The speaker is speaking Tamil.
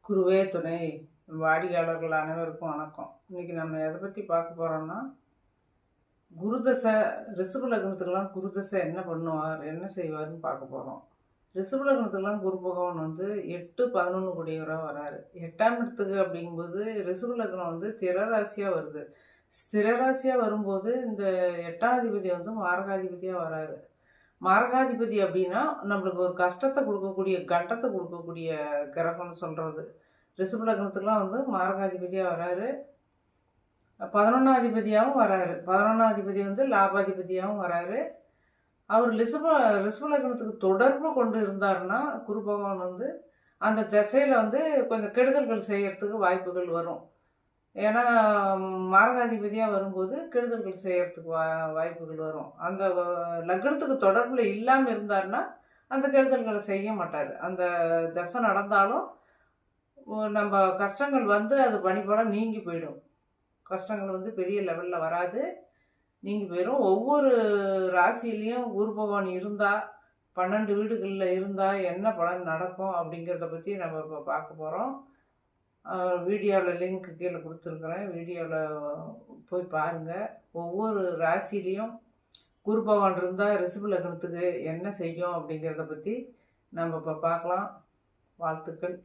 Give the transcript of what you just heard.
குருவே துணை. வாடிக்கையாளர்கள் அனைவருக்கும் வணக்கம். இன்னைக்கு நம்ம எதை பற்றி பார்க்க போகிறோம்னா, குருதசை ரிஷப லக்னத்துக்கெல்லாம் குருதசை என்ன பண்ணுவார், என்ன செய்வார்னு பார்க்க போகிறோம். ரிஷப லக்னத்துக்கெல்லாம் குரு பகவான் 8-11 கூடியவராக வராரு. 8ஆம் இடத்துக்கு அப்படிங்கும்போது ரிஷப லக்னம் திரராசியாக வருது. ஸ்திரராசியாக வரும்போது இந்த 8ஆம் அதிபதி மாரகாதிபதியாக வராரு. மாரகாதிபதி அப்படின்னா நம்மளுக்கு ஒரு கஷ்டத்தை கொடுக்கக்கூடிய கண்டத்தை கொடுக்கக்கூடிய கிரகம்னு சொல்கிறது. ரிஷப லக்னத்துக்குலாம் மாரகாதிபதியாக வராரு. 11ஆம் அதிபதியாகவும் வராரு. 11ஆம் அதிபதி லாபாதிபதியாகவும் வராரு. அவர் ரிஷப லக்னத்துக்கு தொடர்பு கொண்டு இருந்தாருன்னா குரு பகவான் அந்த திசையில் கொஞ்சம் கெடுதல்கள் செய்யறதுக்கு வாய்ப்புகள் வரும். ஏன்னா மாரகாதிபதியாக வரும்போது கெடுதல்கள் செய்யறதுக்கு வாய்ப்புகள் வரும். அந்த லக்னத்துக்கு தொடர்பில் இல்லாமல் இருந்தாருன்னா அந்த கெடுதல்களை செய்ய மாட்டார். அந்த தசை நடந்தாலும் நம்ம கஷ்டங்கள் அது பனிபோல நீங்கி போயிடும். கஷ்டங்கள் பெரிய லெவலில் வராது, நீங்கி போயிடும். ஒவ்வொரு ராசியிலையும் குரு பகவான் இருந்தால் 12 வீடுகளில் இருந்தால் என்ன பலன் நடக்கும் அப்படிங்கிறத பற்றி நம்ம இப்போ பார்க்க போகிறோம். வீடியோவில் லிங்க் கீழே கொடுத்துருக்குறேன். வீடியோவில் போய் பாருங்கள். ஒவ்வொரு ராசிலையும் குரு பகவான் இருந்தால் ரிஷப லக்னத்துக்கு என்ன செய்யும் அப்படிங்கிறத பற்றி நம்ம இப்போ பார்க்கலாம். வாழ்த்துக்கள்.